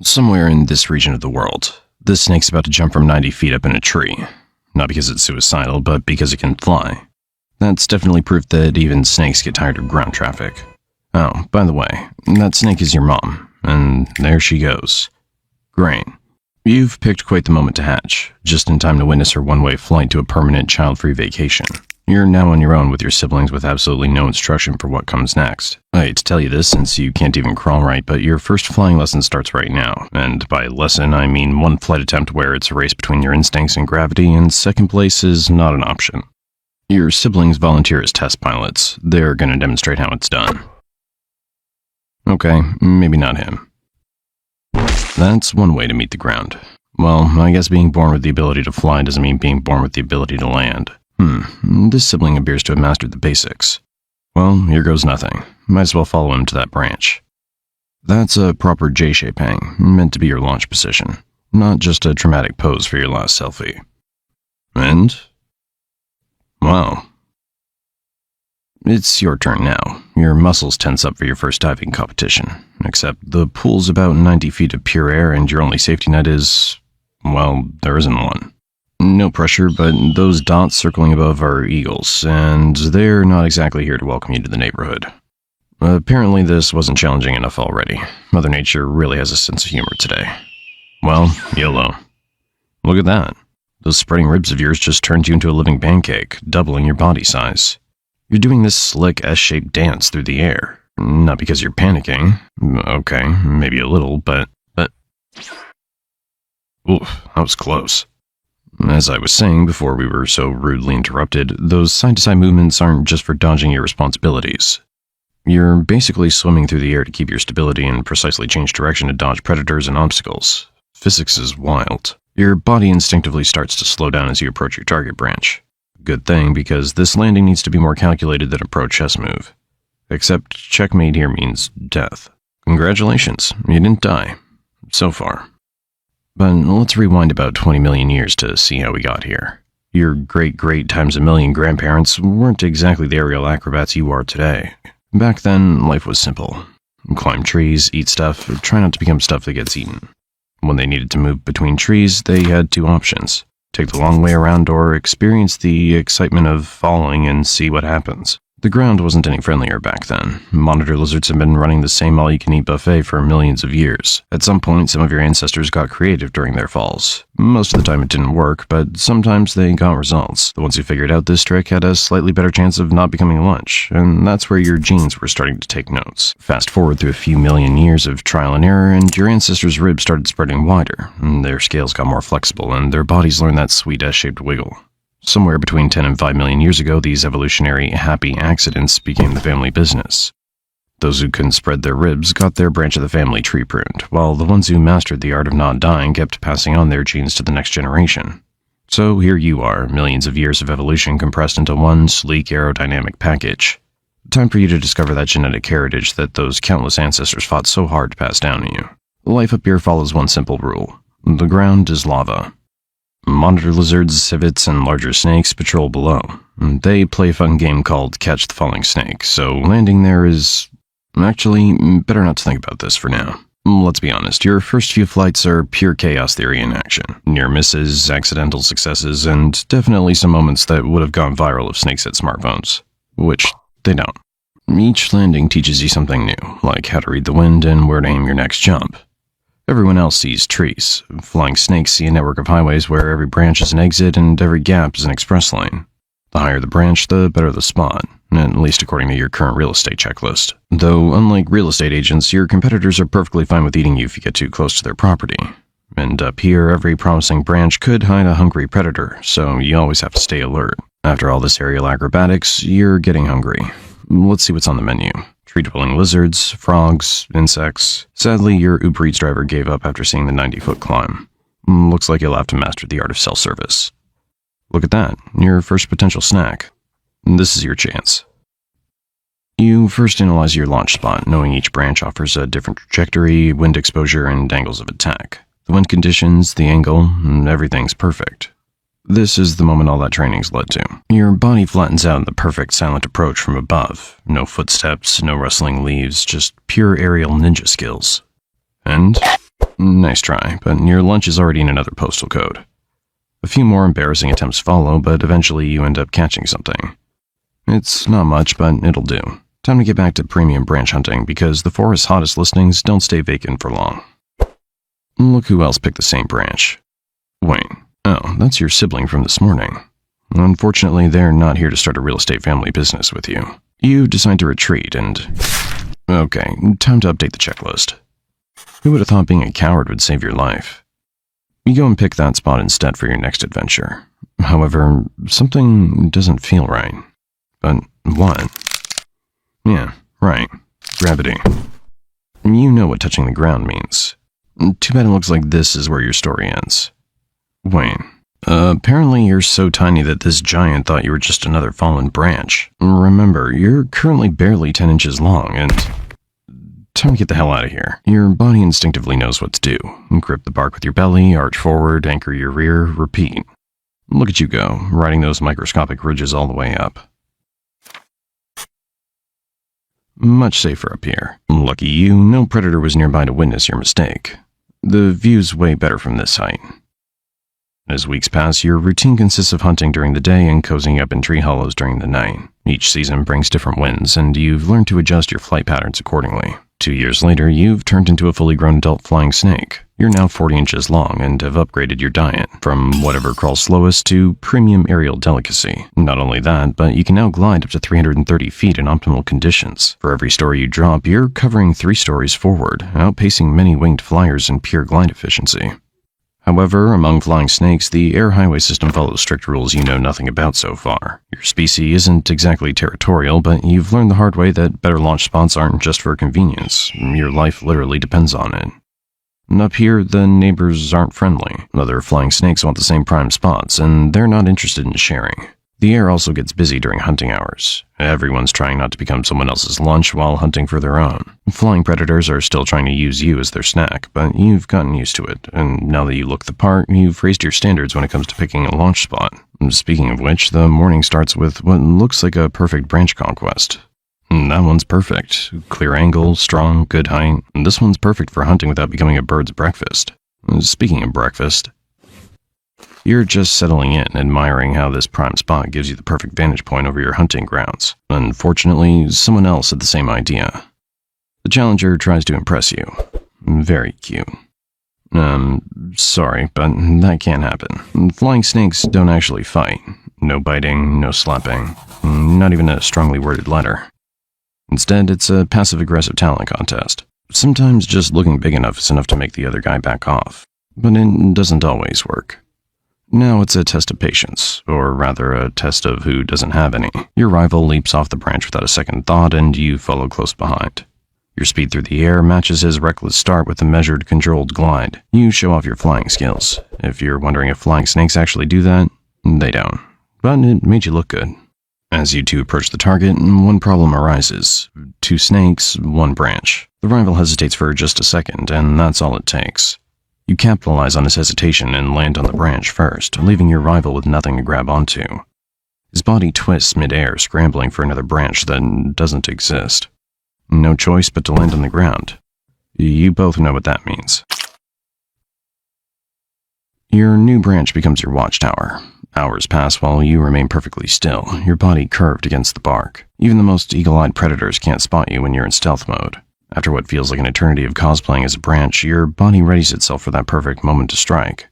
Somewhere in this region of the world, this snake's about to jump from 90 feet up in a tree. Not because it's suicidal, but because it can fly. That's definitely proof that even snakes get tired of ground traffic. Oh, by the way, that snake is your mom, and there she goes. Great. You've picked quite the moment to hatch, just in time to witness her one-way flight to a permanent child-free vacation. You're now on your own with your siblings with absolutely no instruction for what comes next. I hate to tell you this since you can't even crawl right, but your first flying lesson starts right now. And by lesson, I mean one flight attempt where it's a race between your instincts and gravity, and second place is not an option. Your siblings volunteer as test pilots. They're gonna demonstrate how it's done. Okay, maybe not him. That's one way to meet the ground. Well, I guess being born with the ability to fly doesn't mean being born with the ability to land. This sibling appears to have mastered the basics. Well, here goes nothing. Might as well follow him to that branch. That's a proper J-shape hang, meant to be your launch position, not just a traumatic pose for your last selfie. And? Wow. It's your turn now. Your muscles tense up for your first diving competition, except the pool's about 90 feet of pure air and your only safety net is, well, there isn't one. No pressure, but those dots circling above are eagles, and they're not exactly here to welcome you to the neighborhood. Apparently this wasn't challenging enough already. Mother Nature really has a sense of humor today. Well, YOLO. Look at that. Those spreading ribs of yours just turned you into a living pancake, doubling your body size. You're doing this slick S-shaped dance through the air. Not because you're panicking. Okay, maybe a little, but... Oof, that was close. As I was saying before we were so rudely interrupted, those side-to-side movements aren't just for dodging your responsibilities. You're basically swimming through the air to keep your stability and precisely change direction to dodge predators and obstacles. Physics is wild. Your body instinctively starts to slow down as you approach your target branch. Good thing, because this landing needs to be more calculated than a pro chess move. Except checkmate here means death. Congratulations, you didn't die. So far. But let's rewind about 20 million years to see how we got here. Your great-great times a million grandparents weren't exactly the aerial acrobats you are today. Back then, life was simple. Climb trees, eat stuff, try not to become stuff that gets eaten. When they needed to move between trees, they had two options. Take the long way around or experience the excitement of falling and see what happens. The ground wasn't any friendlier back then. Monitor lizards have been running the same all-you-can-eat buffet for millions of years. At some point, some of your ancestors got creative during their falls. Most of the time it didn't work, but sometimes they got results. The ones who figured out this trick had a slightly better chance of not becoming lunch, and that's where your genes were starting to take notes. Fast forward through a few million years of trial and error, and your ancestors' ribs started spreading wider, and their scales got more flexible, and their bodies learned that sweet S-shaped wiggle. Somewhere between 10 and 5 million years ago, these evolutionary happy accidents became the family business. Those who couldn't spread their ribs got their branch of the family tree pruned, while the ones who mastered the art of not dying kept passing on their genes to the next generation. So here you are, millions of years of evolution compressed into one sleek aerodynamic package. Time for you to discover that genetic heritage that those countless ancestors fought so hard to pass down to you. Life up here follows one simple rule. The ground is lava. Monitor lizards, civets, and larger snakes patrol below. They play a fun game called Catch the Falling Snake, so landing there is... Actually, better not to think about this for now. Let's be honest, your first few flights are pure chaos theory in action. Near misses, accidental successes, and definitely some moments that would have gone viral if snakes had smartphones. Which, they don't. Each landing teaches you something new, like how to read the wind and where to aim your next jump. Everyone else sees trees. Flying snakes see a network of highways where every branch is an exit and every gap is an express lane. The higher the branch, the better the spot, at least according to your current real estate checklist. Though, unlike real estate agents, your competitors are perfectly fine with eating you if you get too close to their property. And up here, every promising branch could hide a hungry predator, so you always have to stay alert. After all this aerial acrobatics, you're getting hungry. Let's see what's on the menu. Tree-dwelling lizards, frogs, insects. Sadly, your Uber Eats driver gave up after seeing the 90-foot climb. Looks like you'll have to master the art of self-service. Look at that, your first potential snack. This is your chance. You first analyze your launch spot, knowing each branch offers a different trajectory, wind exposure, and angles of attack. The wind conditions, the angle, everything's perfect. This is the moment all that training's led to. Your body flattens out in the perfect silent approach from above. No footsteps, no rustling leaves, just pure aerial ninja skills. And Nice try, but your lunch is already in another postal code. A few more embarrassing attempts follow, but eventually you end up catching something. It's not much, but it'll do. Time to get back to premium branch hunting, because the forest's hottest listings don't stay vacant for long. Look who else picked the same branch. Wait, oh, that's your sibling from this morning. Unfortunately, they're not here to start a real estate family business with you. You decide to retreat and... Okay, time to update the checklist. Who would have thought being a coward would save your life? You go and pick that spot instead for your next adventure. However, something doesn't feel right. But what? Yeah, right. Gravity. You know what touching the ground means. Too bad it looks like this is where your story ends. Wait. Apparently you're so tiny that this giant thought you were just another fallen branch. Remember, you're currently barely 10 inches long, and... Time to get the hell out of here. Your body instinctively knows what to do. Grip the bark with your belly, arch forward, anchor your rear, repeat. Look at you go, riding those microscopic ridges all the way up. Much safer up here. Lucky you, no predator was nearby to witness your mistake. The view's way better from this height. As weeks pass, your routine consists of hunting during the day and cozying up in tree hollows during the night. Each season brings different winds, and you've learned to adjust your flight patterns accordingly. 2 years later, you've turned into a fully grown adult flying snake. You're now 40 inches long and have upgraded your diet, from whatever crawls slowest to premium aerial delicacy. Not only that, but you can now glide up to 330 feet in optimal conditions. For every story you drop, you're covering 3 stories forward, outpacing many winged flyers in pure glide efficiency. However, among flying snakes, the air highway system follows strict rules you know nothing about so far. Your species isn't exactly territorial, but you've learned the hard way that better launch spots aren't just for convenience. Your life literally depends on it. And up here, the neighbors aren't friendly. Other flying snakes want the same prime spots, and they're not interested in sharing. The air also gets busy during hunting hours. Everyone's trying not to become someone else's lunch while hunting for their own. Flying predators are still trying to use you as their snack, but you've gotten used to it, and now that you look the part, you've raised your standards when it comes to picking a launch spot. Speaking of which, the morning starts with what looks like a perfect branch conquest. That one's perfect. Clear angle, strong, good height. This one's perfect for hunting without becoming a bird's breakfast. Speaking of breakfast, you're just settling in, admiring how this prime spot gives you the perfect vantage point over your hunting grounds. Unfortunately, someone else had the same idea. The challenger tries to impress you. Very cute. Sorry, but that can't happen. Flying snakes don't actually fight. No biting, no slapping, not even a strongly worded letter. Instead, it's a passive-aggressive talent contest. Sometimes just looking big enough is enough to make the other guy back off. But it doesn't always work. Now it's a test of patience, or rather a test of who doesn't have any. Your rival leaps off the branch without a second thought, and you follow close behind. Your speed through the air matches his reckless start with a measured, controlled glide. You show off your flying skills. If you're wondering if flying snakes actually do that, they don't. But it made you look good. As you two approach the target, one problem arises. 2 snakes, 1 branch. The rival hesitates for just a second, and that's all it takes. You capitalize on his hesitation and land on the branch first, leaving your rival with nothing to grab onto. His body twists mid-air, scrambling for another branch that doesn't exist. No choice but to land on the ground. You both know what that means. Your new branch becomes your watchtower. Hours pass while you remain perfectly still, your body curved against the bark. Even the most eagle-eyed predators can't spot you when you're in stealth mode. After what feels like an eternity of cosplaying as a branch, your body readies itself for that perfect moment to strike.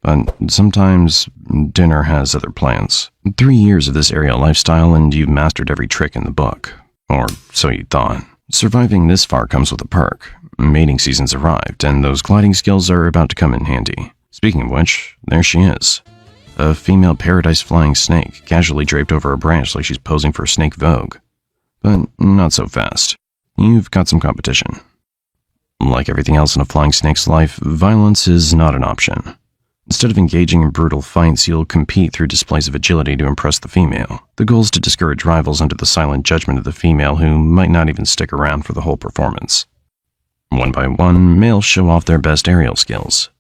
But sometimes, dinner has other plans. 3 years of this aerial lifestyle and you've mastered every trick in the book. Or so you thought. Surviving this far comes with a perk. Mating season's arrived, and those gliding skills are about to come in handy. Speaking of which, there she is. A female paradise-flying snake, casually draped over a branch like she's posing for Snake Vogue. But not so fast. You've got some competition. Like everything else in a flying snake's life, violence is not an option. Instead of engaging in brutal fights, you'll compete through displays of agility to impress the female. The goal is to discourage rivals under the silent judgment of the female who might not even stick around for the whole performance. One by one, males show off their best aerial skills.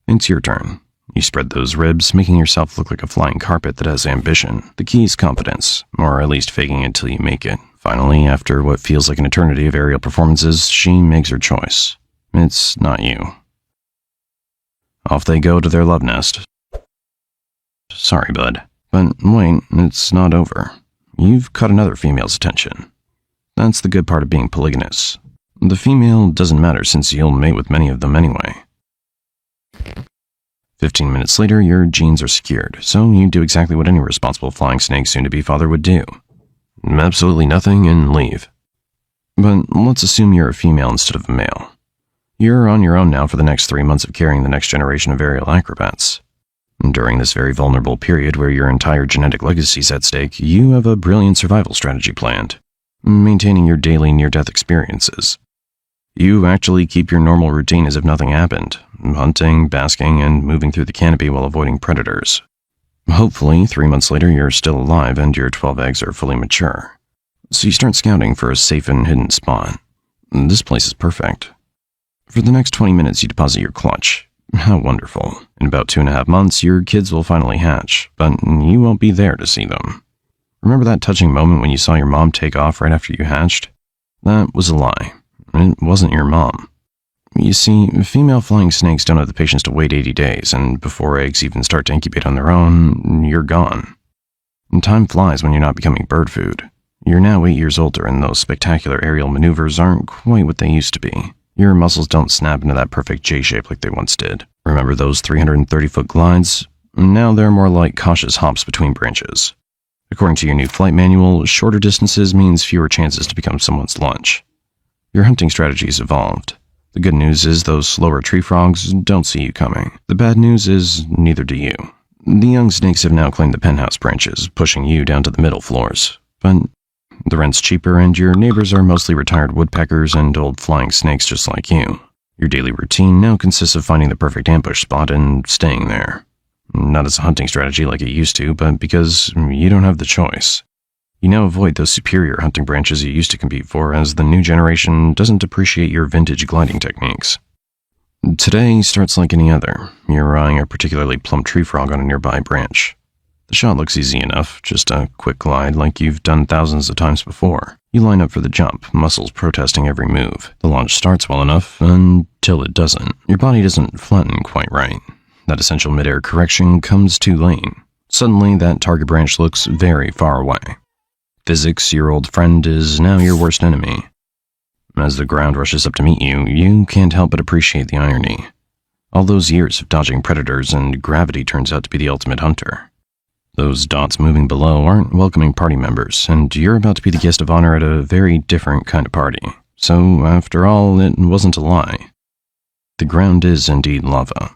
It's your turn. You spread those ribs, making yourself look like a flying carpet that has ambition. The key is competence, or at least faking it till you make it. Finally, after what feels like an eternity of aerial performances, she makes her choice. It's not you. Off they go to their love nest. Sorry, bud. But wait, it's not over. You've caught another female's attention. That's the good part of being polygamous. The female doesn't matter since you'll mate with many of them anyway. 15 minutes later, your genes are secured, so you do exactly what any responsible flying snake soon-to-be father would do. Absolutely nothing and leave. But let's assume you're a female instead of a male. You're on your own now for the next 3 months of carrying the next generation of aerial acrobats. During this very vulnerable period where your entire genetic legacy is at stake, you have a brilliant survival strategy planned, maintaining your daily near-death experiences. You actually keep your normal routine as if nothing happened, hunting, basking, and moving through the canopy while avoiding predators. Hopefully, 3 months later, you're still alive and your 12 eggs are fully mature. So you start scouting for a safe and hidden spot. This place is perfect. For the next 20 minutes, you deposit your clutch. How wonderful. In about 2.5 months, your kids will finally hatch, but you won't be there to see them. Remember that touching moment when you saw your mom take off right after you hatched? That was a lie. It wasn't your mom. You see, female flying snakes don't have the patience to wait 80 days, and before eggs even start to incubate on their own, you're gone. And time flies when you're not becoming bird food. You're now 8 years older, and those spectacular aerial maneuvers aren't quite what they used to be. Your muscles don't snap into that perfect J shape like they once did. Remember those 330-foot glides? Now they're more like cautious hops between branches. According to your new flight manual, shorter distances means fewer chances to become someone's lunch. Your hunting strategy's evolved. The good news is those slower tree frogs don't see you coming. The bad news is neither do you. The young snakes have now claimed the penthouse branches, pushing you down to the middle floors. But the rent's cheaper and your neighbors are mostly retired woodpeckers and old flying snakes just like you. Your daily routine now consists of finding the perfect ambush spot and staying there. Not as a hunting strategy like it used to, but because you don't have the choice. You now avoid those superior hunting branches you used to compete for, as the new generation doesn't appreciate your vintage gliding techniques. Today starts like any other. You're eyeing a particularly plump tree frog on a nearby branch. The shot looks easy enough, just a quick glide like you've done thousands of times before. You line up for the jump, muscles protesting every move. The launch starts well enough, until it doesn't. Your body doesn't flatten quite right. That essential mid-air correction comes too late. Suddenly, that target branch looks very far away. Physics, your old friend, is now your worst enemy. As the ground rushes up to meet you, you can't help but appreciate the irony. All those years of dodging predators and gravity turns out to be the ultimate hunter. Those dots moving below aren't welcoming party members, and you're about to be the guest of honor at a very different kind of party. So, after all, it wasn't a lie. The ground is indeed lava.